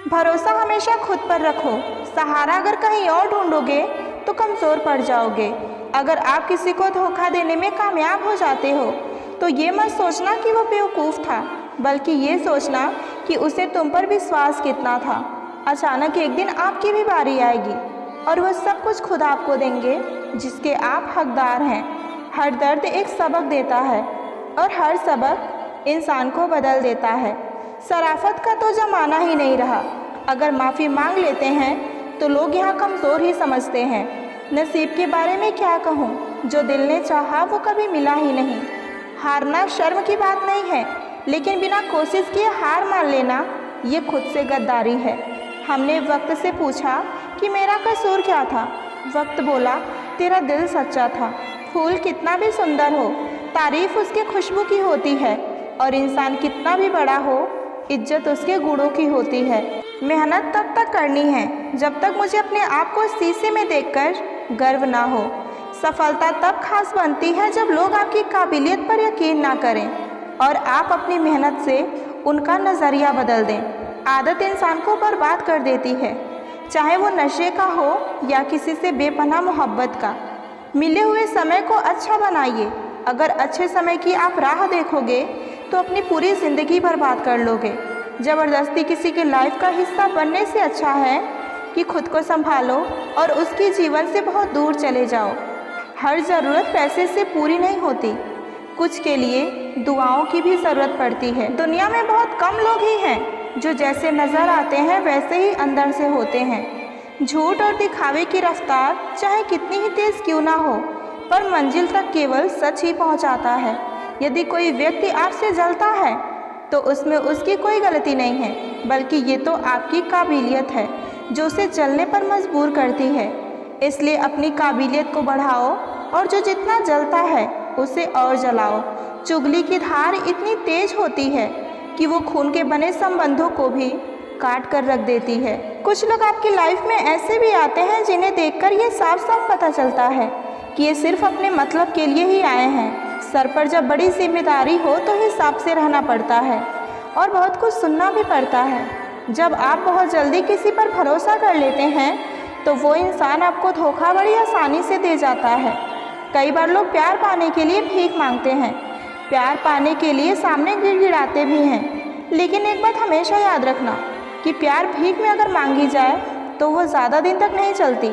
भरोसा हमेशा खुद पर रखो। सहारा अगर कहीं और ढूंढोगे तो कमज़ोर पड़ जाओगे। अगर आप किसी को धोखा देने में कामयाब हो जाते हो तो ये मत सोचना कि वो बेवकूफ़ था, बल्कि ये सोचना कि उसे तुम पर विश्वास कितना था। अचानक एक दिन आपकी भी बारी आएगी और वह सब कुछ खुद आपको देंगे जिसके आप हकदार हैं। हर दर्द एक सबक देता है और हर सबक इंसान को बदल देता है। शराफत का तो ज़माना ही नहीं रहा। अगर माफ़ी मांग लेते हैं तो लोग यहाँ कमज़ोर ही समझते हैं। नसीब के बारे में क्या कहूँ, जो दिल ने चाहा वो कभी मिला ही नहीं। हारना शर्म की बात नहीं है, लेकिन बिना कोशिश किए हार मान लेना ये खुद से गद्दारी है। हमने वक्त से पूछा कि मेरा कसूर क्या था। वक्त बोला, तेरा दिल सच्चा था। फूल कितना भी सुंदर हो, तारीफ उसके खुशबू की होती है, और इंसान कितना भी बड़ा हो, इज्जत उसके गुणों की होती है। मेहनत तब तक करनी है जब तक मुझे अपने आप को शीशे में देखकर गर्व ना हो। सफलता तब खास बनती है जब लोग आपकी काबिलियत पर यकीन ना करें और आप अपनी मेहनत से उनका नज़रिया बदल दें। आदत इंसान को बर्बाद कर देती है, चाहे वो नशे का हो या किसी से बेपनाह मोहब्बत का। मिले हुए समय को अच्छा बनाइए। अगर अच्छे समय की आप राह देखोगे तो अपनी पूरी ज़िंदगी बर्बाद कर लोगे। ज़बरदस्ती किसी की लाइफ का हिस्सा बनने से अच्छा है कि खुद को संभालो और उसकी जीवन से बहुत दूर चले जाओ। हर ज़रूरत पैसे से पूरी नहीं होती, कुछ के लिए दुआओं की भी ज़रूरत पड़ती है। दुनिया में बहुत कम लोग ही हैं जो जैसे नज़र आते हैं वैसे ही अंदर से होते हैं। झूठ और दिखावे की रफ्तार चाहे कितनी ही तेज़ क्यों ना हो, पर मंजिल तक केवल सच ही पहुंचाता है। यदि कोई व्यक्ति आपसे जलता है तो उसमें उसकी कोई गलती नहीं है, बल्कि ये तो आपकी काबिलियत है जो उसे जलने पर मजबूर करती है। इसलिए अपनी काबिलियत को बढ़ाओ और जो जितना जलता है उसे और जलाओ। चुगली की धार इतनी तेज होती है कि वो खून के बने संबंधों को भी काट कर रख देती है। कुछ लोग आपकी लाइफ में ऐसे भी आते हैं जिन्हें देखकर ये साफ साफ पता चलता है कि ये सिर्फ अपने मतलब के लिए ही आए हैं। सर पर जब बड़ी जिम्मेदारी हो तो हिसाब से रहना पड़ता है और बहुत कुछ सुनना भी पड़ता है। जब आप बहुत जल्दी किसी पर भरोसा कर लेते हैं तो वो इंसान आपको धोखा बड़ी आसानी से दे जाता है। कई बार लोग प्यार पाने के लिए भीख मांगते हैं, प्यार पाने के लिए सामने गिड़गिड़ाते भी हैं। लेकिन एक बात हमेशा याद रखना कि प्यार भीख में अगर मांगी जाए तो वो ज़्यादा दिन तक नहीं चलती।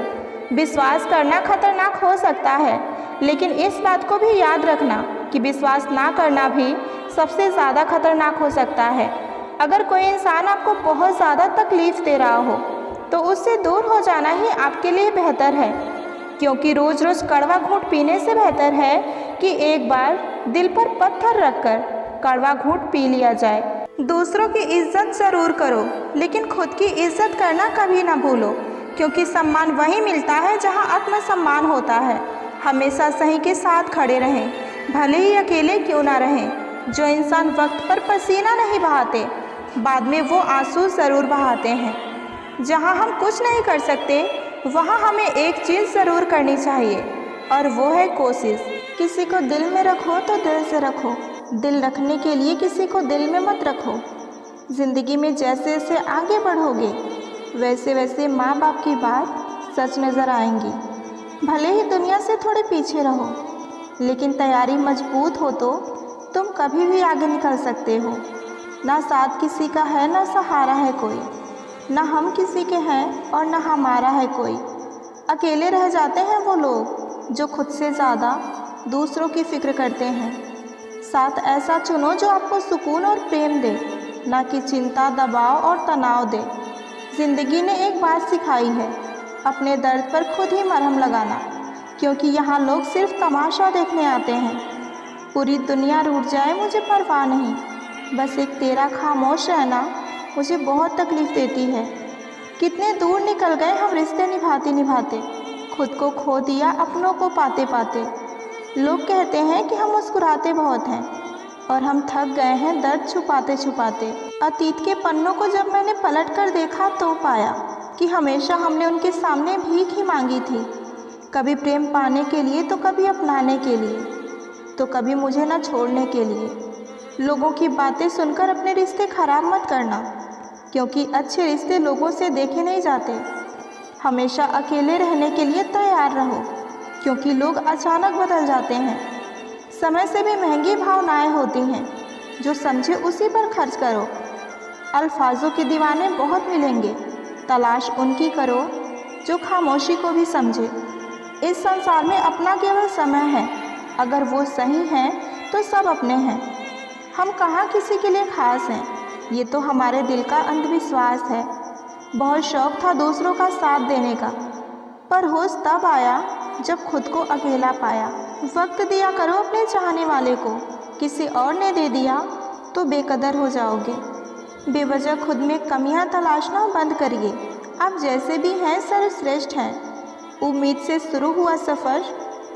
विश्वास करना खतरनाक हो सकता है, लेकिन इस बात को भी याद रखना कि विश्वास ना करना भी सबसे ज़्यादा खतरनाक हो सकता है। अगर कोई इंसान आपको बहुत ज़्यादा तकलीफ़ दे रहा हो तो उससे दूर हो जाना ही आपके लिए बेहतर है, क्योंकि रोज़ रोज़ कड़वा घूंट पीने से बेहतर है कि एक बार दिल पर पत्थर रखकर कड़वा घूंट पी लिया जाए। दूसरों की इज्जत ज़रूर करो, लेकिन खुद की इज्जत करना कभी ना भूलो, क्योंकि सम्मान वहीं मिलता है जहां आत्मसम्मान होता है। हमेशा सही के साथ खड़े रहें, भले ही अकेले क्यों ना रहें। जो इंसान वक्त पर पसीना नहीं बहाते, बाद में वो आंसू ज़रूर बहाते हैं। जहां हम कुछ नहीं कर सकते वहां हमें एक चीज़ ज़रूर करनी चाहिए, और वो है कोशिश। किसी को दिल में रखो तो दिल से रखो, दिल रखने के लिए किसी को दिल में मत रखो। ज़िंदगी में जैसे जैसे आगे बढ़ोगे वैसे वैसे माँ बाप की बात सच नज़र आएंगी। भले ही दुनिया से थोड़े पीछे रहो, लेकिन तैयारी मजबूत हो तो तुम कभी भी आगे निकल सकते हो। ना साथ किसी का है, ना सहारा है कोई, ना हम किसी के हैं और ना हमारा है कोई। अकेले रह जाते हैं वो लोग जो खुद से ज़्यादा दूसरों की फ़िक्र करते हैं। साथ ऐसा चुनो जो आपको सुकून और प्रेम दे, ना कि चिंता, दबाव और तनाव दे। ज़िंदगी ने एक बात सिखाई है, अपने दर्द पर खुद ही मरहम लगाना, क्योंकि यहाँ लोग सिर्फ तमाशा देखने आते हैं। पूरी दुनिया रूठ जाए मुझे परवाह नहीं, बस एक तेरा खामोश रहना मुझे बहुत तकलीफ़ देती है। कितने दूर निकल गए हम रिश्ते निभाते निभाते, खुद को खो दिया अपनों को पाते पाते। लोग कहते हैं कि हम मुस्कुराते बहुत हैं, और हम थक गए हैं दर्द छुपाते छुपाते। अतीत के पन्नों को जब मैंने पलट कर देखा तो पाया कि हमेशा हमने उनके सामने भीख ही मांगी थी, कभी प्रेम पाने के लिए तो कभी अपनाने के लिए, तो कभी मुझे न छोड़ने के लिए। लोगों की बातें सुनकर अपने रिश्ते खराब मत करना, क्योंकि अच्छे रिश्ते लोगों से देखे नहीं जाते। हमेशा अकेले रहने के लिए तैयार रहो, क्योंकि लोग अचानक बदल जाते हैं। समय से भी महंगी भावनाएं होती हैं, जो समझे उसी पर खर्च करो। अल्फाजों के दीवाने बहुत मिलेंगे, तलाश उनकी करो जो खामोशी को भी समझे। इस संसार में अपना केवल समय है, अगर वो सही है तो सब अपने हैं। हम कहाँ किसी के लिए खास हैं, ये तो हमारे दिल का अंधविश्वास है। बहुत शौक़ था दूसरों का साथ देने का, पर होश तब आया जब खुद को अकेला पाया। वक्त दिया करो अपने चाहने वाले को, किसी और ने दे दिया तो बेकदर हो जाओगे। बेवजह खुद में कमियां तलाशना बंद करिए। आप जैसे भी हैं सर्वश्रेष्ठ हैं। उम्मीद से शुरू हुआ सफ़र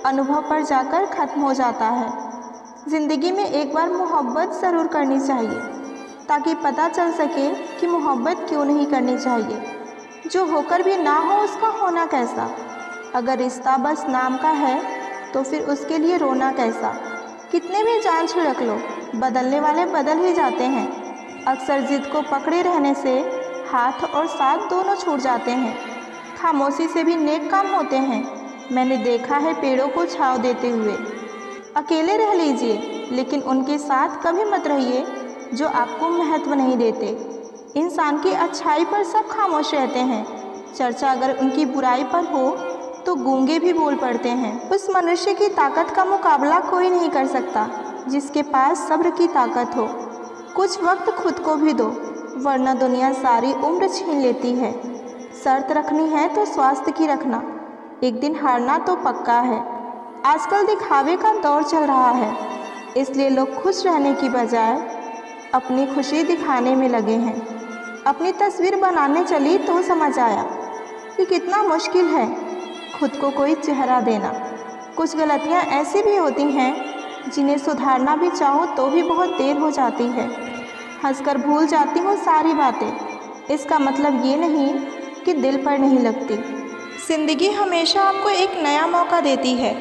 अनुभव पर जाकर ख़त्म हो जाता है। ज़िंदगी में एक बार मोहब्बत ज़रूर करनी चाहिए, ताकि पता चल सके कि मोहब्बत क्यों नहीं करनी चाहिए। जो होकर भी ना हो उसका होना कैसा। अगर रिश्ता बस नाम का है तो फिर उसके लिए रोना कैसा। कितने भी जान छिड़क लो, बदलने वाले बदल ही जाते हैं। अक्सर जिद को पकड़े रहने से हाथ और साथ दोनों छूट जाते हैं। खामोशी से भी नेक काम होते हैं। मैंने देखा है पेड़ों को छांव देते हुए। अकेले रह लीजिए, लेकिन उनके साथ कभी मत रहिए जो आपको महत्व नहीं देते। इंसान की अच्छाई पर सब खामोश रहते हैं। चर्चा अगर उनकी बुराई पर हो तो गूंगे भी बोल पड़ते हैं। उस मनुष्य की ताकत का मुकाबला कोई नहीं कर सकता जिसके पास सब्र की ताकत हो। कुछ वक्त खुद को भी दो, वरना दुनिया सारी उम्र छीन लेती है। शर्त रखनी है तो स्वास्थ्य की रखना, एक दिन हारना तो पक्का है। आजकल दिखावे का दौर चल रहा है, इसलिए लोग खुश रहने की बजाय अपनी खुशी दिखाने में लगे हैं। अपनी तस्वीर बनाने चली तो समझ आया कि कितना मुश्किल है खुद को कोई चेहरा देना। कुछ गलतियां ऐसी भी होती हैं जिन्हें सुधारना भी चाहो तो भी बहुत देर हो जाती है। हंसकर भूल जाती हूँ सारी बातें, इसका मतलब ये नहीं कि दिल पर नहीं लगती। ज़िंदगी हमेशा आपको एक नया मौका देती है।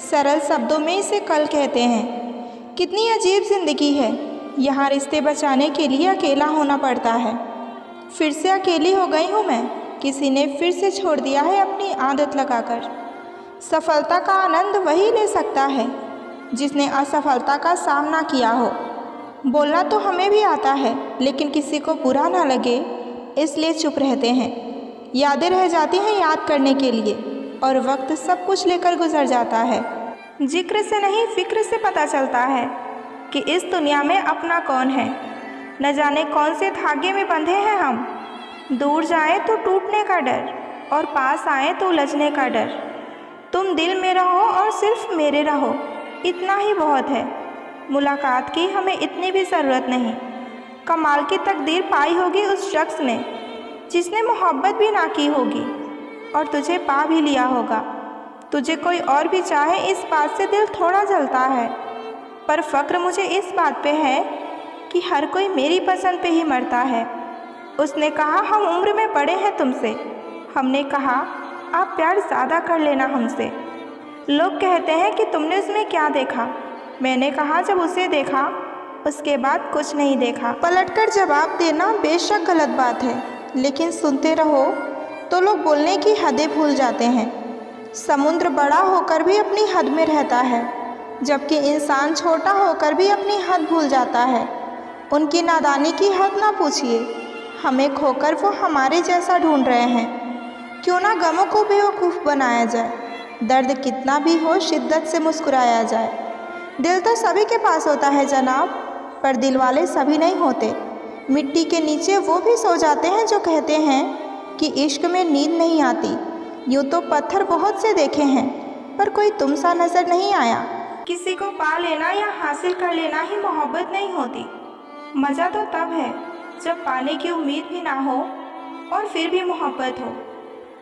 सरल शब्दों में इसे कल कहते हैं। कितनी अजीब ज़िंदगी है, यहाँ रिश्ते बचाने के लिए अकेला होना पड़ता है। फिर से अकेली हो गई हूँ मैं, किसी ने फिर से छोड़ दिया है अपनी आदत लगाकर। सफलता का आनंद वही ले सकता है जिसने असफलता का सामना किया हो। बोलना तो हमें भी आता है, लेकिन किसी को बुरा ना लगे इसलिए चुप रहते हैं। यादें रह जाती हैं याद करने के लिए, और वक्त सब कुछ लेकर गुजर जाता है। जिक्र से नहीं फिक्र से पता चलता है कि इस दुनिया में अपना कौन है। न जाने कौन से धागे में बंधे हैं हम। दूर जाए तो टूटने का डर, और पास आए तो उलझने का डर। तुम दिल में रहो और सिर्फ मेरे रहो, इतना ही बहुत है। मुलाकात की हमें इतनी भी ज़रूरत नहीं। कमाल की तकदीर पाई होगी उस शख्स ने जिसने मोहब्बत भी ना की होगी और तुझे पा भी लिया होगा। तुझे कोई और भी चाहे इस बात से दिल थोड़ा जलता है, पर फ़क्र मुझे इस बात पे है कि हर कोई मेरी पसंद पे ही मरता है। उसने कहा हम उम्र में बड़े हैं तुमसे, हमने कहा आप प्यार ज़्यादा कर लेना हमसे। लोग कहते हैं कि तुमने उसमें क्या देखा, मैंने कहा जब उसे देखा उसके बाद कुछ नहीं देखा। पलटकर जवाब देना बेशक गलत बात है, लेकिन सुनते रहो तो लोग बोलने की हदें भूल जाते हैं। समुद्र बड़ा होकर भी अपनी हद में रहता है, जबकि इंसान छोटा होकर भी अपनी हद भूल जाता है। उनकी नादानी की हद ना पूछिए, हमें खोकर वो हमारे जैसा ढूंढ रहे हैं। क्यों ना गमों को बेवकूफ़ बनाया जाए, दर्द कितना भी हो शिद्दत से मुस्कुराया जाए। दिल तो सभी के पास होता है जनाब, पर दिल वाले सभी नहीं होते। मिट्टी के नीचे वो भी सो जाते हैं जो कहते हैं कि इश्क में नींद नहीं आती। यूँ तो पत्थर बहुत से देखे हैं, पर कोई तुम सा नज़र नहीं आया। किसी को पा लेना या हासिल कर लेना ही मोहब्बत नहीं होती। मज़ा तो तब है जब पाने की उम्मीद भी ना हो और फिर भी मोहब्बत हो।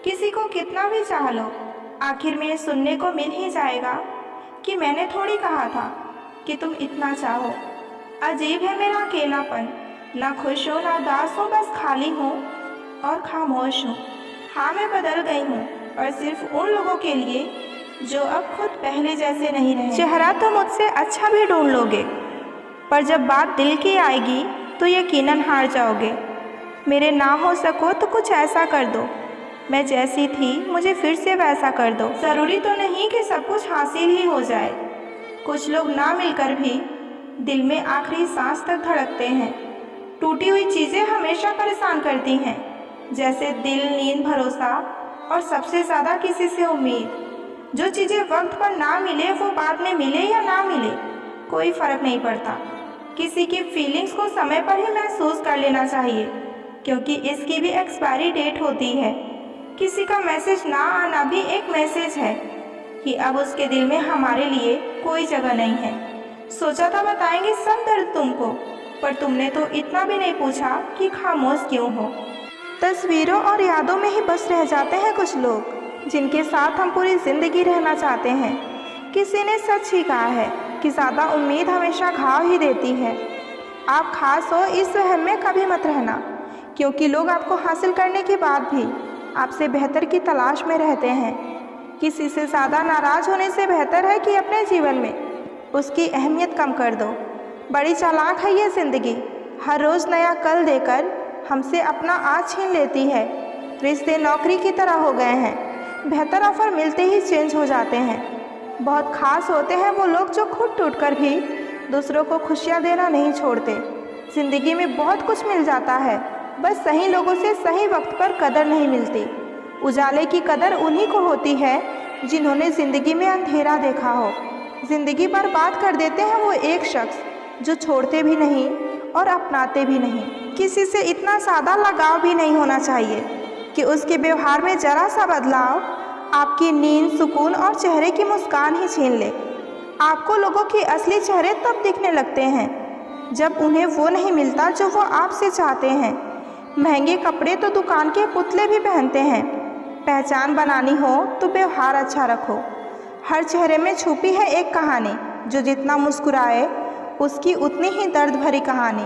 किसी को कितना भी चाह लो, आखिर में सुनने को मिल ही जाएगा कि मैंने थोड़ी कहा था कि तुम इतना चाहो। अजीब है मेरा अकेलापन, ना खुश हो ना उदास हो, बस खाली हूँ और खामोश हूँ। हाँ मैं बदल गई हूँ, और सिर्फ उन लोगों के लिए जो अब खुद पहले जैसे नहीं रहे। चेहरा तो मुझसे अच्छा भी ढूंढ लोगे, पर जब बात दिल की आएगी तो यकीनन हार जाओगे। मेरे ना हो सको तो कुछ ऐसा कर दो, मैं जैसी थी मुझे फिर से वैसा कर दो। ज़रूरी तो नहीं कि सब कुछ हासिल ही हो जाए। कुछ लोग ना मिलकर भी दिल में आखिरी सांस तक धड़कते हैं। टूटी हुई चीज़ें हमेशा परेशान करती हैं, जैसे दिल, नींद, भरोसा और सबसे ज़्यादा किसी से उम्मीद। जो चीज़ें वक्त पर ना मिले वो बाद में मिले या ना मिले कोई फ़र्क नहीं पड़ता। किसी की फीलिंग्स को समय पर ही महसूस कर लेना चाहिए, क्योंकि इसकी भी एक्सपायरी डेट होती है। किसी का मैसेज ना आना भी एक मैसेज है कि अब उसके दिल में हमारे लिए कोई जगह नहीं है। सोचा था बताएंगे सब दर्द तुमको, पर तुमने तो इतना भी नहीं पूछा कि खामोश क्यों हो। तस्वीरों और यादों में ही बस रह जाते हैं कुछ लोग, जिनके साथ हम पूरी ज़िंदगी रहना चाहते हैं। किसी ने सच ही कहा है कि ज़्यादा उम्मीद हमेशा घाव ही देती है। आप खास हो इस वहम में कभी मत रहना, क्योंकि लोग आपको हासिल करने के बाद भी आपसे बेहतर की तलाश में रहते हैं। किसी से ज़्यादा नाराज़ होने से बेहतर है कि अपने जीवन में उसकी अहमियत कम कर दो। बड़ी चालाक है ये ज़िंदगी, हर रोज़ नया कल देकर हमसे अपना आज छीन लेती है। रिश्ते नौकरी की तरह हो गए हैं, बेहतर ऑफर मिलते ही चेंज हो जाते हैं। बहुत खास होते हैं वो लोग जो खुद टूटकर भी दूसरों को खुशियाँ देना नहीं छोड़ते। ज़िंदगी में बहुत कुछ मिल जाता है, बस सही लोगों से सही वक्त पर कदर नहीं मिलती। उजाले की कदर उन्हीं को होती है जिन्होंने ज़िंदगी में अंधेरा देखा हो। ज़िंदगी बर्बाद कर देते हैं वो एक शख्स जो छोड़ते भी नहीं और अपनाते भी नहीं। किसी से इतना सादा लगाव भी नहीं होना चाहिए कि उसके व्यवहार में ज़रा सा बदलाव आपकी नींद, सुकून और चेहरे की मुस्कान ही छीन ले। आपको लोगों के असली चेहरे तब दिखने लगते हैं जब उन्हें वो नहीं मिलता जो वो आपसे चाहते हैं। महंगे कपड़े तो दुकान के पुतले भी पहनते हैं। पहचान बनानी हो तो व्यवहार अच्छा रखो। हर चेहरे में छुपी है एक कहानी, जो जितना मुस्कुराए उसकी उतनी ही दर्द भरी कहानी।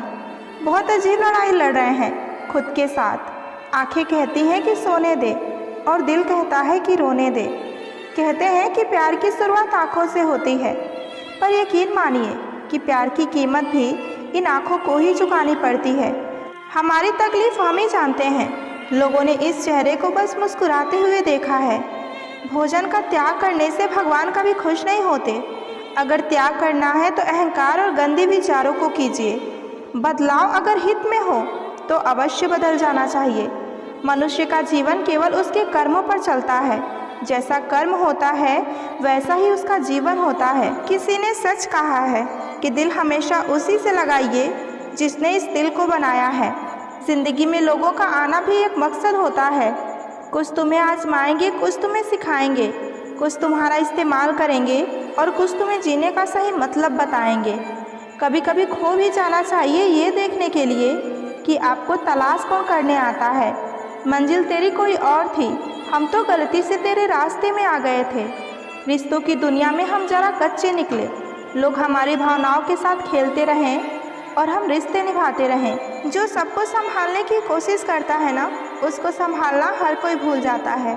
बहुत अजीब लड़ाई लड़ रहे हैं खुद के साथ। आंखें कहती हैं कि सोने दे और दिल कहता है कि रोने दे। कहते हैं कि प्यार की शुरुआत आँखों से होती है, पर यकीन मानिए कि प्यार की कीमत भी इन आँखों को ही चुकानी पड़ती है। हमारी तकलीफ़ हम ही जानते हैं। लोगों ने इस चेहरे को बस मुस्कुराते हुए देखा है। भोजन का त्याग करने से भगवान कभी खुश नहीं होते। अगर त्याग करना है तो अहंकार और गंदे विचारों को कीजिए। बदलाव अगर हित में हो तो अवश्य बदल जाना चाहिए। मनुष्य का जीवन केवल उसके कर्मों पर चलता है। जैसा कर्म होता है वैसा ही उसका जीवन होता है। किसी ने सच कहा है कि दिल हमेशा उसी से लगाइए जिसने इस दिल को बनाया है। ज़िंदगी में लोगों का आना भी एक मकसद होता है। कुछ तुम्हें आजमाएंगे, कुछ तुम्हें सिखाएंगे, कुछ तुम्हारा इस्तेमाल करेंगे और कुछ तुम्हें जीने का सही मतलब बताएंगे। कभी कभी खो भी जाना चाहिए ये देखने के लिए कि आपको तलाश कौन करने आता है। मंजिल तेरी कोई और थी, हम तो गलती से तेरे रास्ते में आ गए थे। रिश्तों की दुनिया में हम जरा कच्चे निकले। लोग हमारी भावनाओं के साथ खेलते रहें और हम रिश्ते निभाते रहें। जो सबको संभालने की कोशिश करता है ना, उसको संभालना हर कोई भूल जाता है।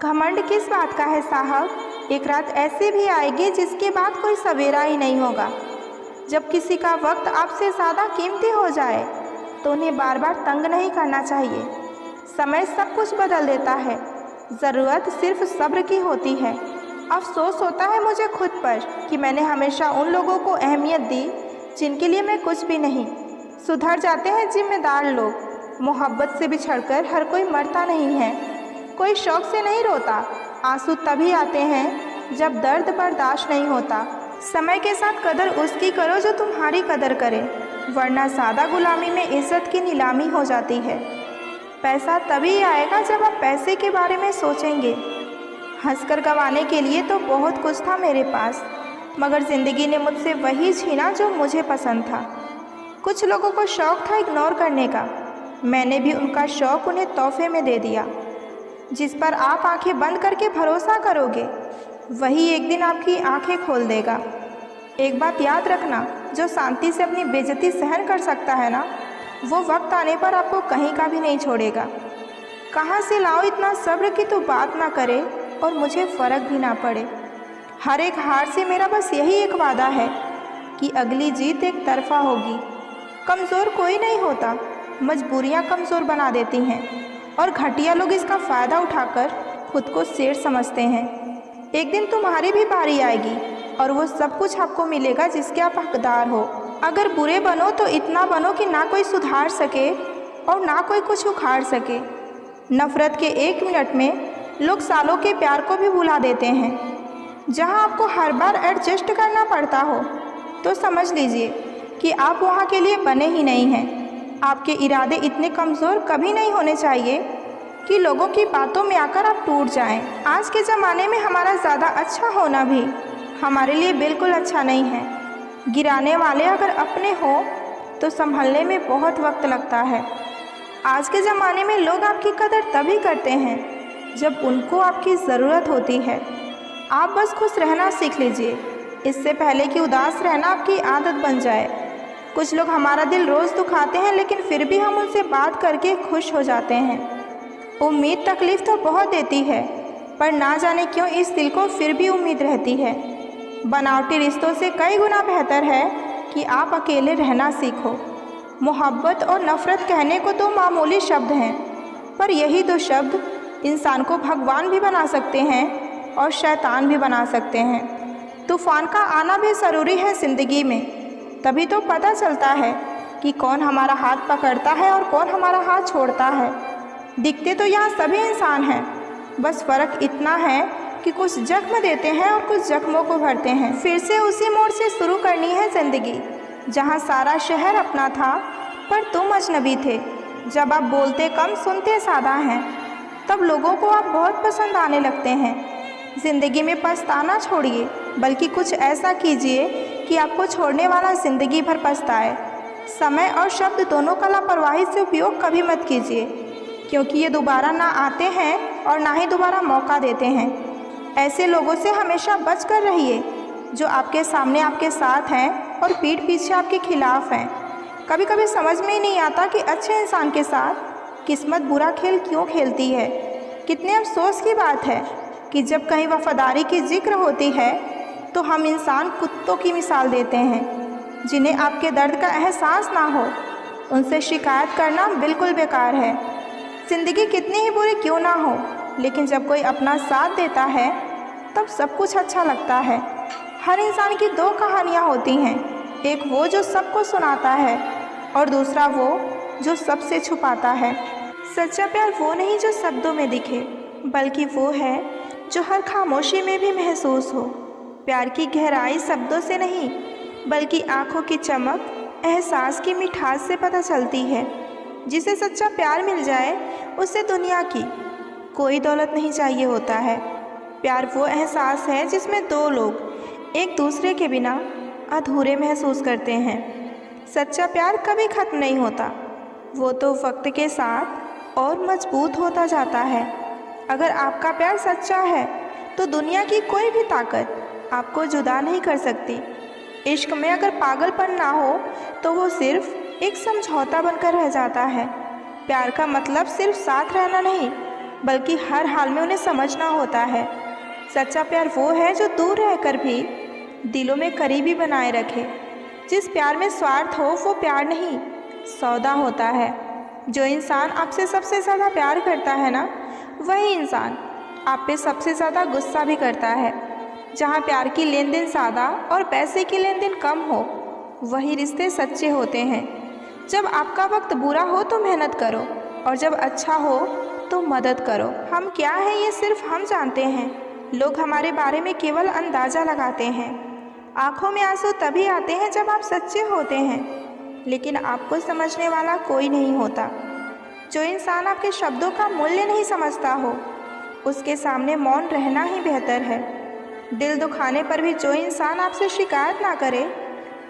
घमंड किस बात का है साहब? एक रात ऐसी भी आएगी जिसके बाद कोई सवेरा ही नहीं होगा। जब किसी का वक्त आपसे ज़्यादा कीमती हो जाए तो उन्हें बार बार तंग नहीं करना चाहिए। समय सब कुछ बदल देता है, ज़रूरत सिर्फ सब्र की होती है। अफसोस होता है मुझे खुद पर कि मैंने हमेशा उन लोगों को अहमियत दी जिनके लिए मैं कुछ भी नहीं। सुधर जाते हैं जिम्मेदार लोग। मोहब्बत से बिछड़कर हर कोई मरता नहीं है। कोई शौक़ से नहीं रोता। आंसू तभी आते हैं जब दर्द बर्दाश्त नहीं होता। समय के साथ कदर उसकी करो जो तुम्हारी कदर करे, वरना सादा गुलामी में इज्जत की नीलामी हो जाती है। पैसा तभी आएगा जब आप पैसे के बारे में सोचेंगे। हंसकर गंवाने के लिए तो बहुत कुछ था मेरे पास, मगर ज़िंदगी ने मुझसे वही छीना जो मुझे पसंद था। कुछ लोगों को शौक़ था इग्नोर करने का, मैंने भी उनका शौक़ उन्हें तोहफे में दे दिया। जिस पर आप आंखें बंद करके भरोसा करोगे वही एक दिन आपकी आंखें खोल देगा। एक बात याद रखना, जो शांति से अपनी बेइज्जती सहन कर सकता है ना, वो वक्त आने पर आपको कहीं का भी नहीं छोड़ेगा। कहाँ से लाओ इतना सब्र कि तू बात ना करे और मुझे फ़र्क भी ना पड़े। हर एक हार से मेरा बस यही एक वादा है कि अगली जीत एक तरफा होगी। कमज़ोर कोई नहीं होता, मजबूरियां कमज़ोर बना देती हैं और घटिया लोग इसका फ़ायदा उठाकर खुद को शेर समझते हैं। एक दिन तुम्हारी भी बारी आएगी और वो सब कुछ आपको मिलेगा जिसके आप हकदार हो। अगर बुरे बनो तो इतना बनो कि ना कोई सुधार सके और ना कोई कुछ उखाड़ सके। नफ़रत के 1 मिनट में लोग सालों के प्यार को भी भुला देते हैं। जहां आपको हर बार एडजस्ट करना पड़ता हो तो समझ लीजिए कि आप वहां के लिए बने ही नहीं हैं। आपके इरादे इतने कमज़ोर कभी नहीं होने चाहिए कि लोगों की बातों में आकर आप टूट जाएं। आज के ज़माने में हमारा ज़्यादा अच्छा होना भी हमारे लिए बिल्कुल अच्छा नहीं है। गिराने वाले अगर अपने हो तो संभलने में बहुत वक्त लगता है। आज के ज़माने में लोग आपकी कदर तभी करते हैं जब उनको आपकी ज़रूरत होती है। आप बस खुश रहना सीख लीजिए, इससे पहले कि उदास रहना आपकी आदत बन जाए। कुछ लोग हमारा दिल रोज़ दुखाते हैं लेकिन फिर भी हम उनसे बात करके खुश हो जाते हैं। उम्मीद तकलीफ़ तो बहुत देती है, पर ना जाने क्यों इस दिल को फिर भी उम्मीद रहती है। बनावटी रिश्तों से कई गुना बेहतर है कि आप अकेले रहना सीखो। मोहब्बत और नफ़रत कहने को तो मामूली शब्द हैं, पर यही दो शब्द इंसान को भगवान भी बना सकते हैं और शैतान भी बना सकते हैं। तूफ़ान का आना भी ज़रूरी है ज़िंदगी में, तभी तो पता चलता है कि कौन हमारा हाथ पकड़ता है और कौन हमारा हाथ छोड़ता है। दिखते तो यहाँ सभी इंसान हैं, बस फ़र्क इतना है कि कुछ जख्म देते हैं और कुछ जख्मों को भरते हैं। फिर से उसी मोड़ से शुरू करनी है ज़िंदगी जहाँ सारा शहर अपना था पर तुम अजनबी थे। जब आप बोलते कम सुनते ज़्यादा हैं तब लोगों को आप बहुत पसंद आने लगते हैं। ज़िंदगी में पछताना छोड़िए, बल्कि कुछ ऐसा कीजिए कि आपको छोड़ने वाला ज़िंदगी भर पछताए। समय और शब्द दोनों का लापरवाही से उपयोग कभी मत कीजिए, क्योंकि ये दोबारा ना आते हैं और ना ही दोबारा मौका देते हैं। ऐसे लोगों से हमेशा बच कर रहिए जो आपके सामने आपके साथ हैं और पीठ पीछे आपके खिलाफ हैं। कभी कभी समझ में ही नहीं आता कि अच्छे इंसान के साथ किस्मत बुरा खेल क्यों खेलती है। कितने अफसोस की बात है कि जब कहीं वफादारी की जिक्र होती है तो हम इंसान कुत्तों की मिसाल देते हैं जिन्हें आपके दर्द का एहसास ना हो। उनसे शिकायत करना बिल्कुल बेकार है। ज़िंदगी कितनी ही बुरी क्यों ना हो, लेकिन जब कोई अपना साथ देता है तब सब कुछ अच्छा लगता है। हर इंसान की 2 कहानियाँ होती हैं, एक वो जो सबको सुनाता है और दूसरा वो जो सबसे छुपाता है। सच्चा प्यार वो नहीं जो शब्दों में दिखे, बल्कि वो है जो हर खामोशी में भी महसूस हो। प्यार की गहराई शब्दों से नहीं, बल्कि आँखों की चमक, एहसास की मिठास से पता चलती है। जिसे सच्चा प्यार मिल जाए उसे दुनिया की कोई दौलत नहीं चाहिए होता है। प्यार वो एहसास है जिसमें 2 लोग एक दूसरे के बिना अधूरे महसूस करते हैं। सच्चा प्यार कभी ख़त्म नहीं होता, वो तो वक्त के साथ और मजबूत होता जाता है। अगर आपका प्यार सच्चा है तो दुनिया की कोई भी ताकत आपको जुदा नहीं कर सकती। इश्क में अगर पागलपन ना हो तो वो सिर्फ एक समझौता बनकर रह जाता है। प्यार का मतलब सिर्फ साथ रहना नहीं, बल्कि हर हाल में उन्हें समझना होता है। सच्चा प्यार वो है जो दूर रहकर भी दिलों में करीबी बनाए रखे। जिस प्यार में स्वार्थ हो वो प्यार नहीं, सौदा होता है। जो इंसान आपसे सबसे ज़्यादा प्यार करता है ना, वही इंसान आप पे सबसे ज़्यादा गुस्सा भी करता है। जहाँ प्यार की लेन देन सादा और पैसे की लेन देन कम हो, वही रिश्ते सच्चे होते हैं। जब आपका वक्त बुरा हो तो मेहनत करो, और जब अच्छा हो तो मदद करो। हम क्या हैं ये सिर्फ हम जानते हैं। लोग हमारे बारे में केवल अंदाज़ा लगाते हैं। आँखों में आंसू तभी आते हैं जब आप सच्चे होते हैं, लेकिन आपको समझने वाला कोई नहीं होता। जो इंसान आपके शब्दों का मूल्य नहीं समझता हो, उसके सामने मौन रहना ही बेहतर है। दिल दुखाने पर भी जो इंसान आपसे शिकायत ना करे,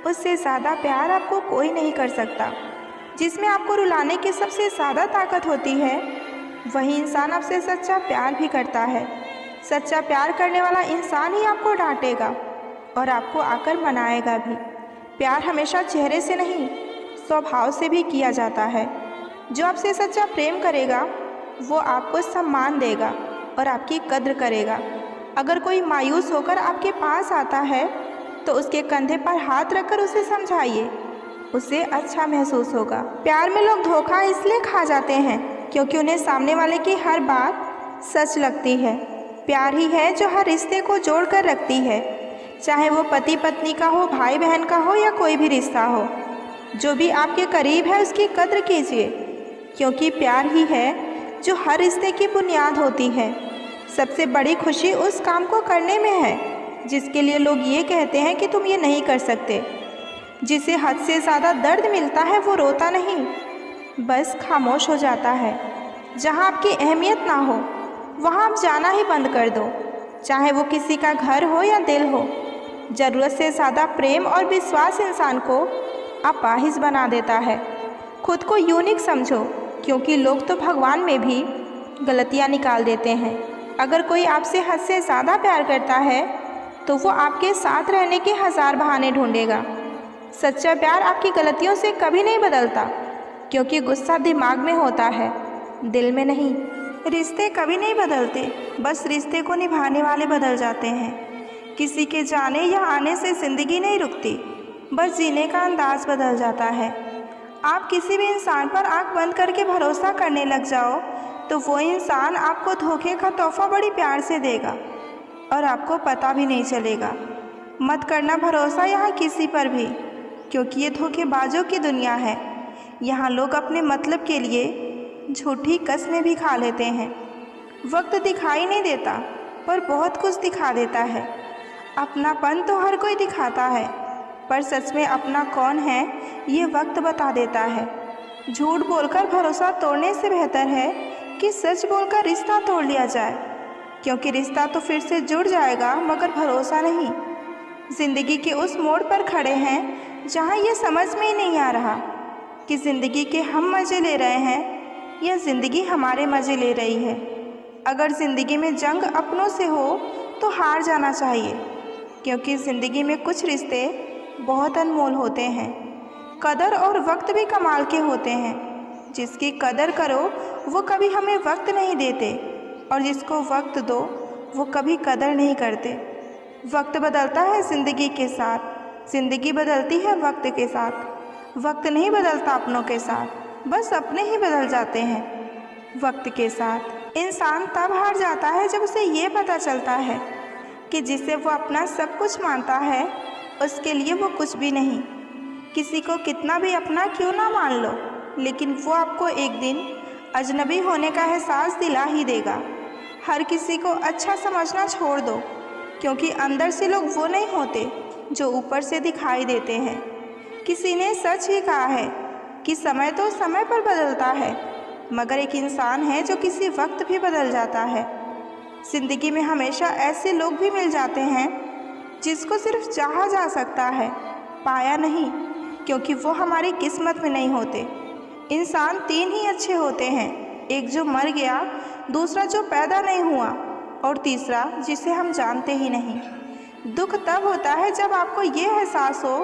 उससे ज़्यादा प्यार आपको कोई नहीं कर सकता। जिसमें आपको रुलाने की सबसे ज़्यादा ताकत होती है, वही इंसान आपसे सच्चा प्यार भी करता है। सच्चा प्यार करने वाला इंसान ही आपको डांटेगा और आपको आकर मनाएगा भी। प्यार हमेशा चेहरे से नहीं, स्वभाव से भी किया जाता है। जो आपसे सच्चा प्रेम करेगा, वो आपको सम्मान देगा और आपकी कद्र करेगा। अगर कोई मायूस होकर आपके पास आता है, तो उसके कंधे पर हाथ रखकर उसे समझाइए उसे अच्छा महसूस होगा। प्यार में लोग धोखा इसलिए खा जाते हैं क्योंकि उन्हें सामने वाले की हर बात सच लगती है। प्यार ही है जो हर रिश्ते को जोड़ कर रखती है, चाहे वो पति पत्नी का हो, भाई बहन का हो या कोई भी रिश्ता हो। जो भी आपके करीब है उसकी कद्र कीजिए, क्योंकि प्यार ही है जो हर रिश्ते की बुनियाद होती है। सबसे बड़ी खुशी उस काम को करने में है जिसके लिए लोग ये कहते हैं कि तुम ये नहीं कर सकते। जिसे हद से ज़्यादा दर्द मिलता है वो रोता नहीं, बस खामोश हो जाता है। जहाँ आपकी अहमियत ना हो वहाँ आप जाना ही बंद कर दो, चाहे वो किसी का घर हो या दिल हो। ज़रूरत से ज़्यादा प्रेम और विश्वास इंसान को अपाहिज बना देता है। खुद को यूनिक समझो, क्योंकि लोग तो भगवान में भी गलतियाँ निकाल देते हैं। अगर कोई आपसे हद से ज़्यादा प्यार करता है तो वो आपके साथ रहने के हज़ार बहाने ढूंढेगा। सच्चा प्यार आपकी गलतियों से कभी नहीं बदलता, क्योंकि गुस्सा दिमाग में होता है, दिल में नहीं। रिश्ते कभी नहीं बदलते, बस रिश्ते को निभाने वाले बदल जाते हैं। किसी के जाने या आने से ज़िंदगी नहीं रुकती, बस जीने का अंदाज़ बदल जाता है। आप किसी भी इंसान पर आंख बंद करके भरोसा करने लग जाओ तो वो इंसान आपको धोखे का तोहफा बड़ी प्यार से देगा और आपको पता भी नहीं चलेगा। मत करना भरोसा यहाँ किसी पर भी, क्योंकि ये धोखेबाजों की दुनिया है। यहाँ लोग अपने मतलब के लिए झूठी कस्में भी खा लेते हैं। वक्त दिखाई नहीं देता पर बहुत कुछ दिखा देता है। अपनापन तो हर कोई दिखाता है, पर सच में अपना कौन है ये वक्त बता देता है। झूठ बोलकर भरोसा तोड़ने से बेहतर है कि सच बोलकर रिश्ता तोड़ लिया जाए, क्योंकि रिश्ता तो फिर से जुड़ जाएगा मगर भरोसा नहीं। ज़िंदगी के उस मोड़ पर खड़े हैं जहाँ ये समझ में ही नहीं आ रहा कि ज़िंदगी के हम मज़े ले रहे हैं या ज़िंदगी हमारे मज़े ले रही है। अगर ज़िंदगी में जंग अपनों से हो तो हार जाना चाहिए, क्योंकि ज़िंदगी में कुछ रिश्ते बहुत अनमोल होते हैं। कदर और वक्त भी कमाल के होते हैं। जिसकी कदर करो वो कभी हमें वक्त नहीं देते, और जिसको वक्त दो वो कभी कदर नहीं करते। वक्त बदलता है ज़िंदगी के साथ, ज़िंदगी बदलती है वक्त के साथ। वक्त नहीं बदलता अपनों के साथ, बस अपने ही बदल जाते हैं वक्त के साथ। इंसान तब हार जाता है जब उसे ये पता चलता है कि जिसे वो अपना सब कुछ मानता है उसके लिए वो कुछ भी नहीं। किसी को कितना भी अपना क्यों ना मान लो, लेकिन वो आपको एक दिन अजनबी होने का एहसास दिला ही देगा। हर किसी को अच्छा समझना छोड़ दो, क्योंकि अंदर से लोग वो नहीं होते जो ऊपर से दिखाई देते हैं। किसी ने सच ही कहा है कि समय तो समय पर बदलता है, मगर एक इंसान है जो किसी वक्त भी बदल जाता है। ज़िंदगी में हमेशा ऐसे लोग भी मिल जाते हैं जिसको सिर्फ चाहा जा सकता है, पाया नहीं, क्योंकि वो हमारी किस्मत में नहीं होते। इंसान तीन ही अच्छे होते हैं, एक जो मर गया, दूसरा जो पैदा नहीं हुआ, और तीसरा जिसे हम जानते ही नहीं। दुख तब होता है जब आपको ये एहसास हो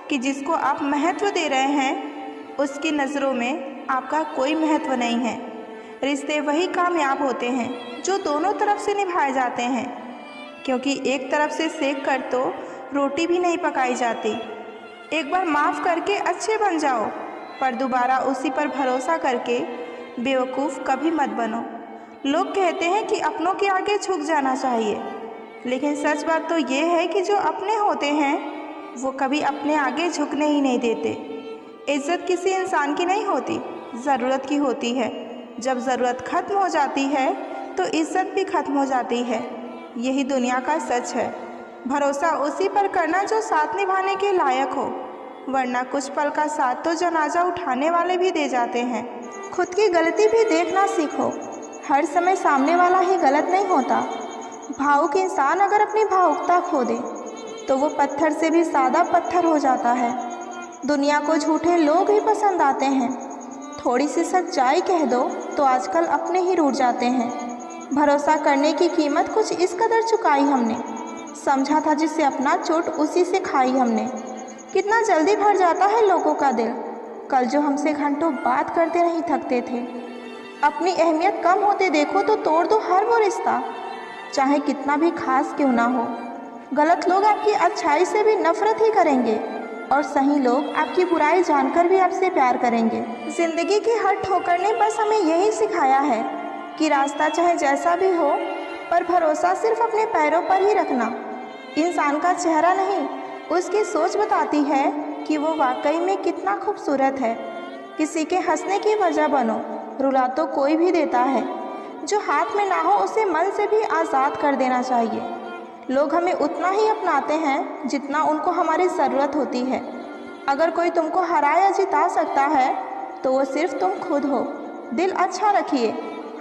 कि जिसको आप महत्व दे रहे हैं उसकी नज़रों में आपका कोई महत्व नहीं है। रिश्ते वही कामयाब होते हैं जो दोनों तरफ से निभाए जाते हैं, क्योंकि एक तरफ से सेक कर तो रोटी भी नहीं पकाई जाती। एक बार माफ़ करके अच्छे बन जाओ, पर दोबारा उसी पर भरोसा करके बेवकूफ़ कभी मत बनो। लोग कहते हैं कि अपनों के आगे झुक जाना चाहिए, लेकिन सच बात तो ये है कि जो अपने होते हैं वो कभी अपने आगे झुकने ही नहीं देते। इज़्ज़त किसी इंसान की नहीं होती, ज़रूरत की होती है। जब ज़रूरत ख़त्म हो जाती है तो इज़्ज़त भी ख़त्म हो जाती है। यही दुनिया का सच है। भरोसा उसी पर करना जो साथ निभाने के लायक हो, वरना कुछ पल का साथ तो जनाजा उठाने वाले भी दे जाते हैं। खुद की गलती भी देखना सीखो, हर समय सामने वाला ही गलत नहीं होता। भावुक इंसान अगर अपनी भावुकता खो दे तो वो पत्थर से भी सादा पत्थर हो जाता है। दुनिया को झूठे लोग ही पसंद आते हैं। थोड़ी सी सच्चाई कह दो तो आजकल अपने ही रूठ जाते हैं। भरोसा करने की कीमत कुछ इस कदर चुकाई हमने, समझा था जिससे अपना चोट उसी से खाई हमने। कितना जल्दी भर जाता है लोगों का दिल, कल जो हमसे घंटों बात करते नहीं थकते थे। अपनी अहमियत कम होते देखो तो तोड़ दो हर वो रिश्ता, चाहे कितना भी खास क्यों ना हो। गलत लोग आपकी अच्छाई से भी नफरत ही करेंगे, और सही लोग आपकी बुराई जानकर भी आपसे प्यार करेंगे। जिंदगी की हर ठोकर ने बस हमें यही सिखाया है कि रास्ता चाहे जैसा भी हो, पर भरोसा सिर्फ अपने पैरों पर ही रखना। इंसान का चेहरा नहीं, उसकी सोच बताती है कि वो वाकई में कितना खूबसूरत है। किसी के हंसने की वजह बनो, रुला तो कोई भी देता है। जो हाथ में ना हो उसे मन से भी आज़ाद कर देना चाहिए। लोग हमें उतना ही अपनाते हैं जितना उनको हमारी ज़रूरत होती है। अगर कोई तुमको हरा या जिता सकता है तो वो सिर्फ तुम खुद हो। दिल अच्छा रखिए,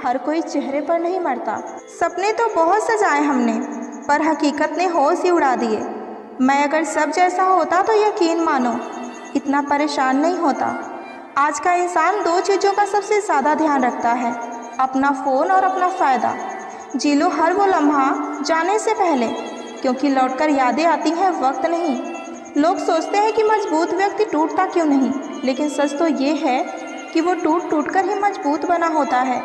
हर कोई चेहरे पर नहीं मरता। सपने तो बहुत सजाए हमने, पर हकीकत ने होश ही उड़ा दिए। मैं अगर सब जैसा होता तो यकीन मानो इतना परेशान नहीं होता। आज का इंसान दो चीज़ों का सबसे ज़्यादा ध्यान रखता है, अपना फ़ोन और अपना फ़ायदा। जी लो हर वो लम्हा जाने से पहले, क्योंकि लौटकर यादें आती हैं, वक्त नहीं। लोग सोचते हैं कि मजबूत व्यक्ति टूटता क्यों नहीं, लेकिन सच तो ये है कि वो टूट टूट कर ही मजबूत बना होता है।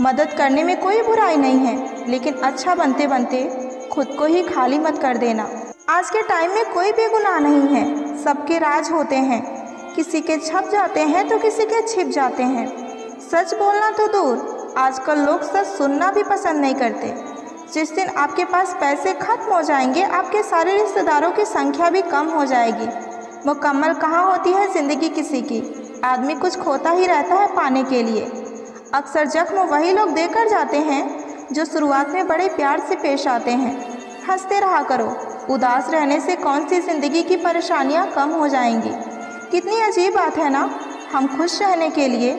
मदद करने में कोई बुराई नहीं है, लेकिन अच्छा बनते बनते खुद को ही खाली मत कर देना। आज के टाइम में कोई भी गुनाह नहीं है, सबके राज होते हैं। किसी के छप जाते हैं तो किसी के छिप जाते हैं। सच बोलना तो दूर, आजकल लोग सच सुनना भी पसंद नहीं करते। जिस दिन आपके पास पैसे खत्म हो जाएंगे, आपके सारे रिश्तेदारों की संख्या भी कम हो जाएगी। मुकम्मल कहाँ होती है ज़िंदगी किसी की, आदमी कुछ खोता ही रहता है पाने के लिए। अक्सर जख्म वही लोग देकर जाते हैं जो शुरुआत में बड़े प्यार से पेश आते हैं। हंसते रहा करो, उदास रहने से कौन सी ज़िंदगी की परेशानियाँ कम हो जाएंगी। कितनी अजीब बात है ना, हम खुश रहने के लिए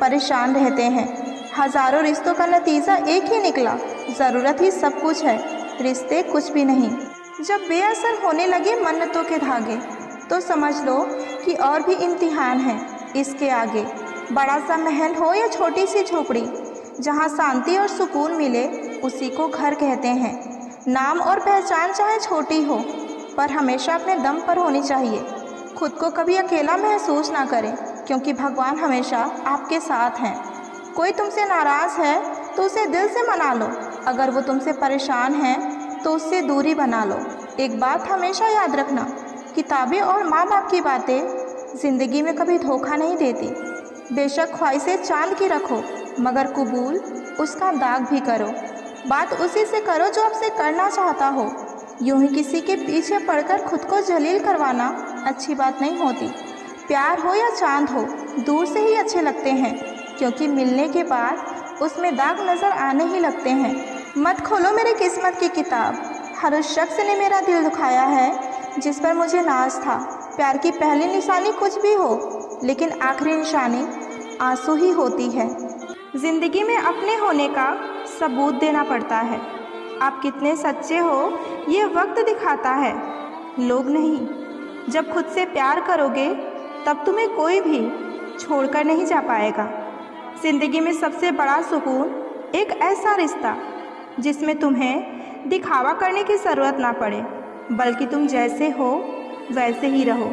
परेशान रहते हैं। हज़ारों रिश्तों का नतीजा एक ही निकला। ज़रूरत ही सब कुछ है, रिश्ते कुछ भी नहीं। जब बेअसर होने लगे मन्नतों के धागे, तो समझ लो कि और भी इम्तिहान है इसके आगे। बड़ा सा महल हो या छोटी सी झोपड़ी, जहाँ शांति और सुकून मिले उसी को घर कहते हैं। नाम और पहचान चाहे छोटी हो, पर हमेशा अपने दम पर होनी चाहिए। खुद को कभी अकेला महसूस ना करें, क्योंकि भगवान हमेशा आपके साथ हैं। कोई तुमसे नाराज़ है तो उसे दिल से मना लो, अगर वो तुमसे परेशान है तो उससे दूरी बना लो। एक बात हमेशा याद रखना, किताबें और माँ बाप की बातें ज़िंदगी में कभी धोखा नहीं देती। बेशक ख्वाहिशें चांद की रखो, मगर कबूल उसका दाग भी करो। बात उसी से करो जो आपसे करना चाहता हो। यूं ही किसी के पीछे पड़कर खुद को जलील करवाना अच्छी बात नहीं होती। प्यार हो या चांद हो, दूर से ही अच्छे लगते हैं, क्योंकि मिलने के बाद उसमें दाग नज़र आने ही लगते हैं। मत खोलो मेरी किस्मत की किताब, हर उस शख्स ने मेरा दिल दुखाया है जिस पर मुझे नाज था। प्यार की पहली निशानी कुछ भी हो, लेकिन आखिरी निशानी आंसू ही होती है। ज़िंदगी में अपने होने का सबूत देना पड़ता है। आप कितने सच्चे हो ये वक्त दिखाता है, लोग नहीं। जब खुद से प्यार करोगे तब तुम्हें कोई भी छोड़कर नहीं जा पाएगा। ज़िंदगी में सबसे बड़ा सुकून एक ऐसा रिश्ता जिसमें तुम्हें दिखावा करने की ज़रूरत ना पड़े, बल्कि तुम जैसे हो वैसे ही रहो।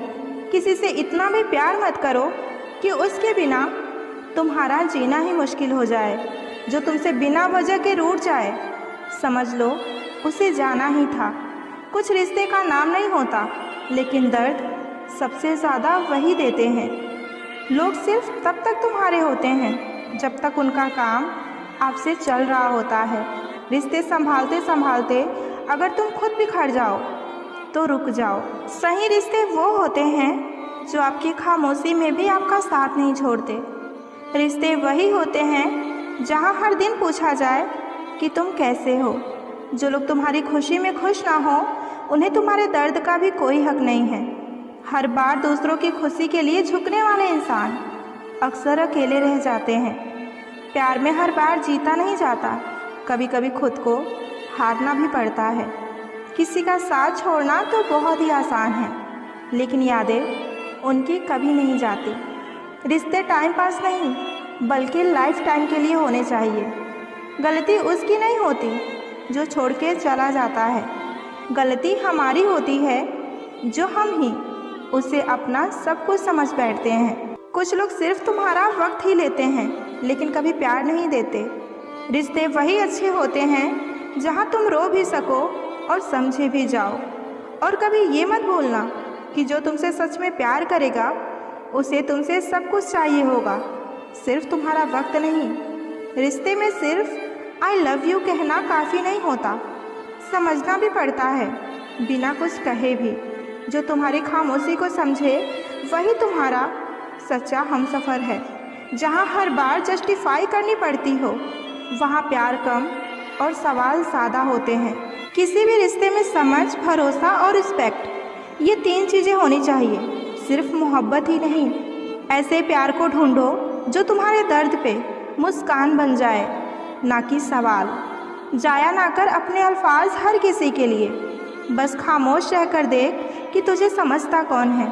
किसी से इतना भी प्यार मत करो कि उसके बिना तुम्हारा जीना ही मुश्किल हो जाए। जो तुमसे बिना वजह के रूठ जाए, समझ लो उसे जाना ही था। कुछ रिश्ते का नाम नहीं होता, लेकिन दर्द सबसे ज़्यादा वही देते हैं। लोग सिर्फ तब तक तुम्हारे होते हैं जब तक उनका काम आपसे चल रहा होता है। रिश्ते संभालते संभालते अगर तुम खुद बिखर जाओ तो रुक जाओ। सही रिश्ते वो होते हैं जो आपकी खामोशी में भी आपका साथ नहीं छोड़ते। रिश्ते वही होते हैं जहाँ हर दिन पूछा जाए कि तुम कैसे हो। जो लोग तुम्हारी खुशी में खुश ना हो, उन्हें तुम्हारे दर्द का भी कोई हक नहीं है। हर बार दूसरों की खुशी के लिए झुकने वाले इंसान अक्सर अकेले रह जाते हैं। प्यार में हर बार जीता नहीं जाता, कभी कभी खुद को हारना भी पड़ता है। किसी का साथ छोड़ना तो बहुत ही आसान है, लेकिन यादें उनकी कभी नहीं जाती। रिश्ते टाइम पास नहीं, बल्कि लाइफ टाइम के लिए होने चाहिए। गलती उसकी नहीं होती जो छोड़ के चला जाता है, गलती हमारी होती है जो हम ही उसे अपना सब कुछ समझ बैठते हैं। कुछ लोग सिर्फ तुम्हारा वक्त ही लेते हैं, लेकिन कभी प्यार नहीं देते। रिश्ते वही अच्छे होते हैं जहां तुम रो भी सको और समझे भी जाओ। और कभी ये मत भूलना कि जो तुमसे सच में प्यार करेगा उसे तुमसे सब कुछ चाहिए होगा, सिर्फ तुम्हारा वक्त नहीं। रिश्ते में सिर्फ आई लव यू कहना काफ़ी नहीं होता, समझना भी पड़ता है बिना कुछ कहे भी। जो तुम्हारी खामोशी को समझे वही तुम्हारा सच्चा हमसफ़र है। जहाँ हर बार जस्टिफाई करनी पड़ती हो वहाँ प्यार कम और सवाल सादा होते हैं। किसी भी रिश्ते में समझ, भरोसा और रिस्पेक्ट, ये 3 चीज़ें होनी चाहिए, सिर्फ मोहब्बत ही नहीं। ऐसे प्यार को ढूंढो जो तुम्हारे दर्द पे मुस्कान बन जाए, ना कि सवाल। जाया ना कर अपने अल्फाज हर किसी के लिए, बस खामोश रहकर देख कि तुझे समझता कौन है।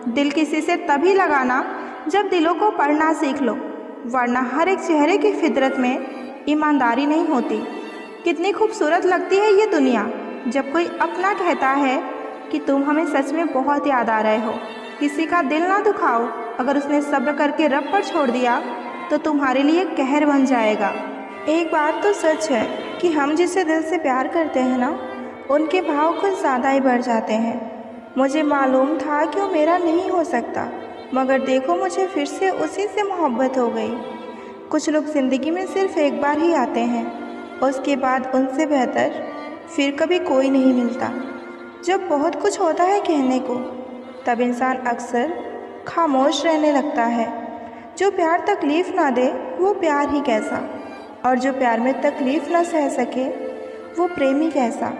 दिल किसी से तभी लगाना जब दिलों को पढ़ना सीख लो, वरना हर एक चेहरे की फितरत में ईमानदारी नहीं होती। कितनी खूबसूरत लगती है ये दुनिया जब कोई अपना कहता है कि तुम हमें सच में बहुत याद आ रहे हो। किसी का दिल ना दुखाओ, अगर उसने सब्र करके रब पर छोड़ दिया तो तुम्हारे लिए कहर बन जाएगा। एक बात तो सच है कि हम जिसे दिल से प्यार करते हैं ना, उनके भाव कुछ ज़्यादा ही बढ़ जाते हैं। मुझे मालूम था कि वो मेरा नहीं हो सकता, मगर देखो मुझे फिर से उसी से मोहब्बत हो गई। कुछ लोग ज़िंदगी में सिर्फ एक बार ही आते हैं, उसके बाद उनसे बेहतर फिर कभी कोई नहीं मिलता। जब बहुत कुछ होता है कहने को, तब इंसान अक्सर खामोश रहने लगता है। जो प्यार तकलीफ़ ना दे वो प्यार ही कैसा, और जो प्यार में तकलीफ़ ना सह सके वो प्रेमी कैसा।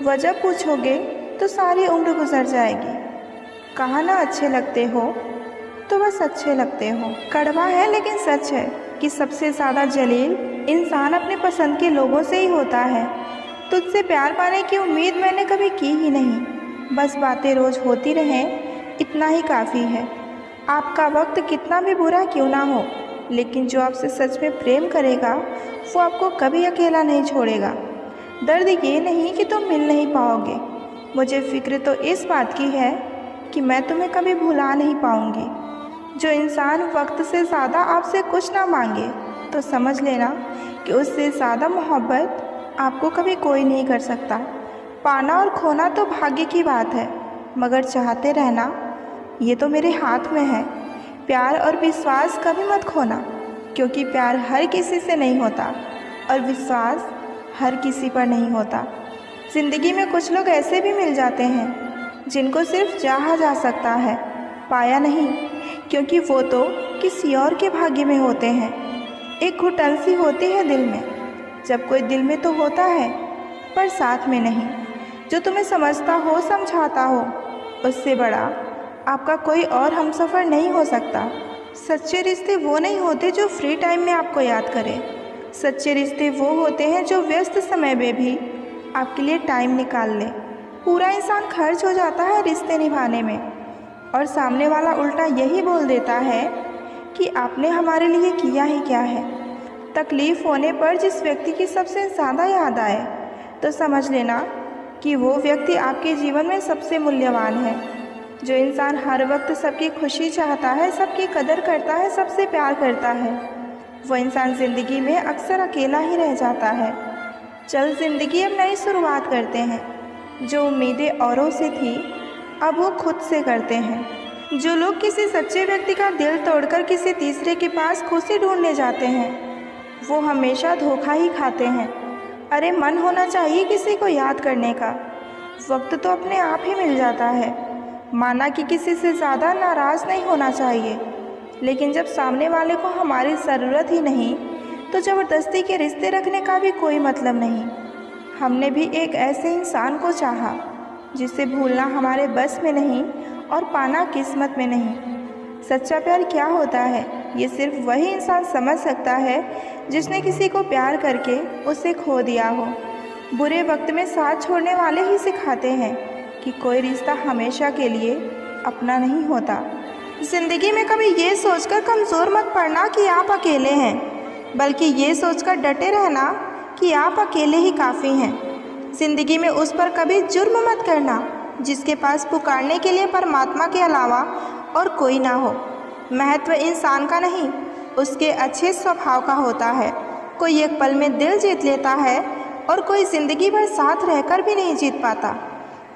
वजह पूछोगे तो सारी उम्र गुजर जाएगी। कहा ना अच्छे लगते हो तो बस अच्छे लगते हो। कड़वा है लेकिन सच है कि सबसे ज़्यादा जलील इंसान अपने पसंद के लोगों से ही होता है। तुझसे प्यार पाने की उम्मीद मैंने कभी की ही नहीं, बस बातें रोज़ होती रहें इतना ही काफ़ी है। आपका वक्त कितना भी बुरा क्यों ना हो, लेकिन जो आपसे सच में प्रेम करेगा वो आपको कभी अकेला नहीं छोड़ेगा। दर्द ये नहीं कि तुम मिल नहीं पाओगे, मुझे फ़िक्र तो इस बात की है कि मैं तुम्हें कभी भुला नहीं पाऊँगी। जो इंसान वक्त से ज़्यादा आपसे कुछ ना मांगे तो समझ लेना कि उससे ज़्यादा मोहब्बत आपको कभी कोई नहीं कर सकता। पाना और खोना तो भाग्य की बात है, मगर चाहते रहना ये तो मेरे हाथ में है। प्यार और विश्वास कभी मत खोना, क्योंकि प्यार हर किसी से नहीं होता और विश्वास हर किसी पर नहीं होता। ज़िंदगी में कुछ लोग ऐसे भी मिल जाते हैं जिनको सिर्फ चाहा जा सकता है, पाया नहीं, क्योंकि वो तो किसी और के भाग्य में होते हैं। एक घुटन सी होती है दिल में, जब कोई दिल में तो होता है पर साथ में नहीं। जो तुम्हें समझता हो, समझाता हो, उससे बड़ा आपका कोई और हमसफ़र नहीं हो सकता। सच्चे रिश्ते वो नहीं होते जो फ्री टाइम में आपको याद करें। सच्चे रिश्ते वो होते हैं जो व्यस्त समय में भी आपके लिए टाइम निकाल ले। पूरा इंसान खर्च हो जाता है रिश्ते निभाने में, और सामने वाला उल्टा यही बोल देता है कि आपने हमारे लिए किया ही क्या है। तकलीफ़ होने पर जिस व्यक्ति की सबसे ज़्यादा याद आए तो समझ लेना कि वो व्यक्ति आपके जीवन में सबसे मूल्यवान है। जो इंसान हर वक्त सबकी खुशी चाहता है, सबकी कदर करता है, सबसे प्यार करता है, वो इंसान ज़िंदगी में अक्सर अकेला ही रह जाता है। चल ज़िंदगी अब नई शुरुआत करते हैं। जो उम्मीदें औरों से थी अब वो खुद से करते हैं। जो लोग किसी सच्चे व्यक्ति का दिल तोड़कर किसी तीसरे के पास खुशी ढूंढने जाते हैं वो हमेशा धोखा ही खाते हैं। अरे मन होना चाहिए किसी को याद करने का, वक्त तो अपने आप ही मिल जाता है। माना कि किसी से ज़्यादा नाराज़ नहीं होना चाहिए, लेकिन जब सामने वाले को हमारी ज़रूरत ही नहीं तो ज़बरदस्ती के रिश्ते रखने का भी कोई मतलब नहीं। हमने भी एक ऐसे इंसान को चाहा जिसे भूलना हमारे बस में नहीं और पाना किस्मत में नहीं। सच्चा प्यार क्या होता है ये सिर्फ वही इंसान समझ सकता है जिसने किसी को प्यार करके उसे खो दिया हो। बुरे वक्त में साथ छोड़ने वाले ही सिखाते हैं कि कोई रिश्ता हमेशा के लिए अपना नहीं होता। ज़िंदगी में कभी ये सोचकर कमज़ोर मत पड़ना कि आप अकेले हैं, बल्कि ये सोचकर डटे रहना कि आप अकेले ही काफ़ी हैं। ज़िंदगी में उस पर कभी जुर्म मत करना जिसके पास पुकारने के लिए परमात्मा के अलावा और कोई ना हो। महत्व इंसान का नहीं, उसके अच्छे स्वभाव का होता है। कोई एक पल में दिल जीत लेता है और कोई ज़िंदगी भर साथ रहकर भी नहीं जीत पाता।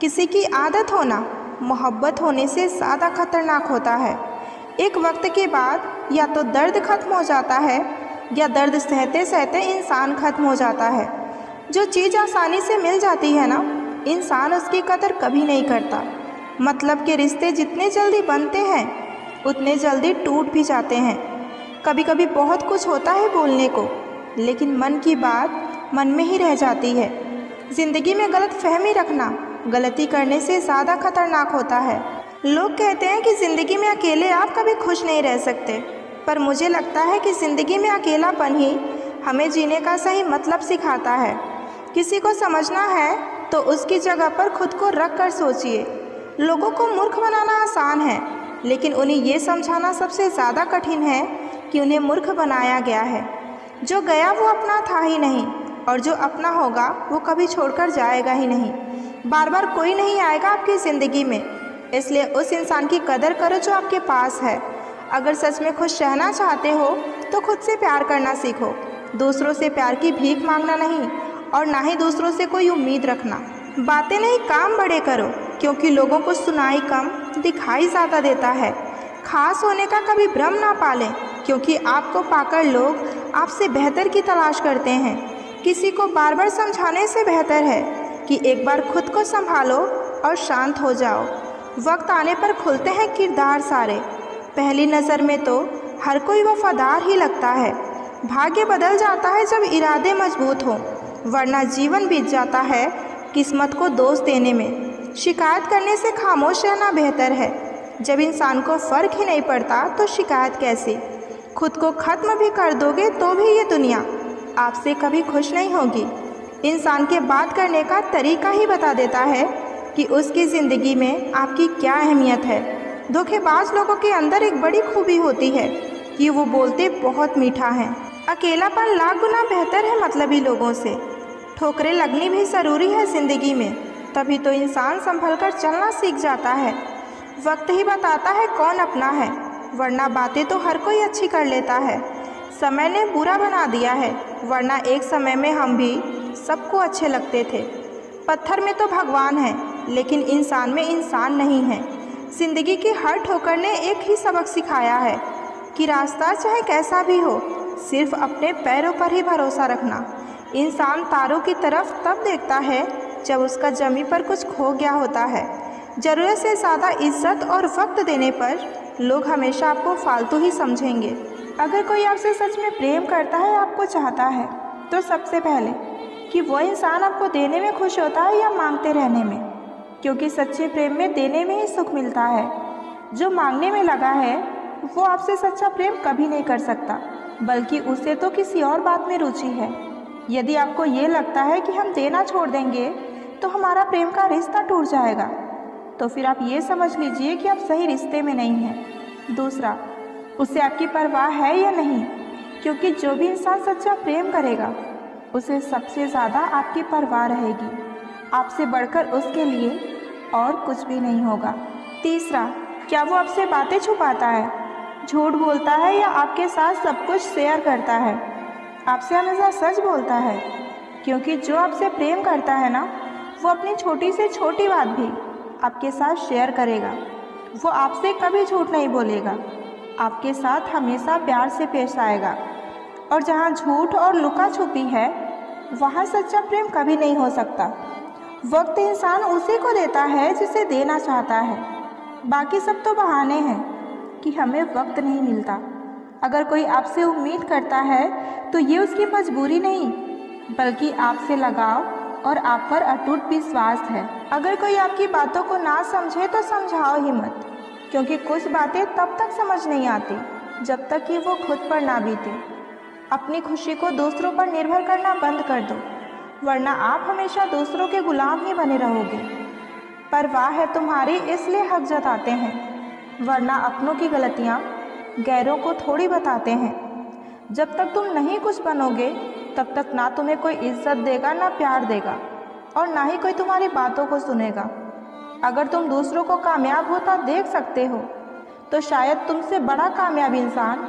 किसी की आदत होना मोहब्बत होने से ज़्यादा खतरनाक होता है। एक वक्त के बाद या तो दर्द खत्म हो जाता है या दर्द सहते सहते इंसान खत्म हो जाता है। जो चीज़ आसानी से मिल जाती है ना, इंसान उसकी कदर कभी नहीं करता। मतलब के रिश्ते जितने जल्दी बनते हैं उतने जल्दी टूट भी जाते हैं। कभी कभी बहुत कुछ होता है बोलने को, लेकिन मन की बात मन में ही रह जाती है। ज़िंदगी में गलत फहमी रखना गलती करने से ज़्यादा खतरनाक होता है। लोग कहते हैं कि ज़िंदगी में अकेले आप कभी खुश नहीं रह सकते, पर मुझे लगता है कि ज़िंदगी में अकेलापन ही हमें जीने का सही मतलब सिखाता है। किसी को समझना है तो उसकी जगह पर खुद को रख कर सोचिए। लोगों को मूर्ख बनाना आसान है, लेकिन उन्हें ये समझाना सबसे ज़्यादा कठिन है कि उन्हें मूर्ख बनाया गया है। जो गया वो अपना था ही नहीं, और जो अपना होगा वो कभी छोड़कर जाएगा ही नहीं। बार बार कोई नहीं आएगा आपकी ज़िंदगी में, इसलिए उस इंसान की कदर करो जो आपके पास है। अगर सच में खुश रहना चाहते हो तो खुद से प्यार करना सीखो। दूसरों से प्यार की भीख मांगना नहीं, और ना ही दूसरों से कोई उम्मीद रखना। बातें नहीं, काम बड़े करो, क्योंकि लोगों को सुनाई कम दिखाई ज़्यादा देता है। खास होने का कभी भ्रम ना पालें, क्योंकि आपको पाकर लोग आपसे बेहतर की तलाश करते हैं। किसी को बार बार समझाने से बेहतर है कि एक बार खुद को संभालो और शांत हो जाओ। वक्त आने पर खुलते हैं किरदार सारे। पहली नज़र में तो हर कोई वफादार ही लगता है। भाग्य बदल जाता है जब इरादे मजबूत हों, वरना जीवन बीत जाता है किस्मत को दोष देने में। शिकायत करने से खामोश रहना बेहतर है। जब इंसान को फ़र्क ही नहीं पड़ता तो शिकायत कैसी। खुद को ख़त्म भी कर दोगे तो भी ये दुनिया आपसे कभी खुश नहीं होगी। इंसान के बात करने का तरीका ही बता देता है कि उसकी ज़िंदगी में आपकी क्या अहमियत है। धोखेबाज लोगों के अंदर एक बड़ी खूबी होती है कि वो बोलते बहुत मीठा हैं। अकेलापन लाख गुना बेहतर है मतलबी लोगों से। ठोकरें लगनी भी ज़रूरी है ज़िंदगी में, तभी तो इंसान संभल कर चलना सीख जाता है। वक्त ही बताता है कौन अपना है, वरना बातें तो हर कोई अच्छी कर लेता है। समय ने बुरा बना दिया है, वरना एक समय में हम भी सबको अच्छे लगते थे। पत्थर में तो भगवान है, लेकिन इंसान में इंसान नहीं है। ज़िंदगी की हर ठोकर ने एक ही सबक सिखाया है कि रास्ता चाहे कैसा भी हो, सिर्फ अपने पैरों पर ही भरोसा रखना। इंसान तारों की तरफ तब देखता है जब उसका ज़मीं पर कुछ खो गया होता है। ज़रूरत से ज़्यादा इज्जत और वक्त देने पर लोग हमेशा आपको फालतू ही समझेंगे। अगर कोई आपसे सच में प्रेम करता है, आपको चाहता है, तो सबसे पहले कि वो इंसान आपको देने में खुश होता है या मांगते रहने में, क्योंकि सच्चे प्रेम में देने में ही सुख मिलता है। जो मांगने में लगा है वो आपसे सच्चा प्रेम कभी नहीं कर सकता, बल्कि उसे तो किसी और बात में रुचि है। यदि आपको ये लगता है कि हम देना छोड़ देंगे तो हमारा प्रेम का रिश्ता टूट जाएगा, तो फिर आप ये समझ लीजिए कि आप सही रिश्ते में नहीं हैं। दूसरा, उसे आपकी परवाह है या नहीं, क्योंकि जो भी इंसान सच्चा प्रेम करेगा उसे सबसे ज़्यादा आपकी परवाह रहेगी। आपसे बढ़कर उसके लिए और कुछ भी नहीं होगा। तीसरा, क्या वो आपसे बातें छुपाता है, झूठ बोलता है, या आपके साथ सब कुछ शेयर करता है? आपसे हमेशा सच बोलता है, क्योंकि जो आपसे प्रेम करता है ना, वो अपनी छोटी से छोटी बात भी आपके साथ शेयर करेगा। वो आपसे कभी झूठ नहीं बोलेगा, आपके साथ हमेशा प्यार से पेश आएगा। और जहाँ झूठ और लुका छुपी है, वहाँ सच्चा प्रेम कभी नहीं हो सकता। वक्त इंसान उसी को देता है जिसे देना चाहता है। बाकी सब तो बहाने हैं कि हमें वक्त नहीं मिलता। अगर कोई आपसे उम्मीद करता है तो ये उसकी मजबूरी नहीं, बल्कि आपसे लगाव और आप पर अटूट विश्वास है। अगर कोई आपकी बातों को ना समझे तो समझाओ ही मत, क्योंकि कुछ बातें तब तक समझ नहीं आती जब तक कि वो खुद पर ना बीते। अपनी खुशी को दूसरों पर निर्भर करना बंद कर दो, वरना आप हमेशा दूसरों के गुलाम ही बने रहोगे। परवाह है तुम्हारी इसलिए हक जताते हैं, वरना अपनों की गलतियाँ गैरों को थोड़ी बताते हैं। जब तक तुम नहीं कुछ बनोगे तब तक ना तुम्हें कोई इज्जत देगा, ना प्यार देगा, और ना ही कोई तुम्हारी बातों को सुनेगा। अगर तुम दूसरों को कामयाब होता देख सकते हो तो शायद तुमसे बड़ा कामयाब इंसान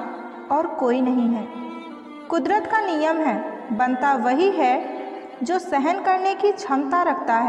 और कोई नहीं है। कुदरत का नियम है, बनता वही है जो सहन करने की क्षमता रखता है।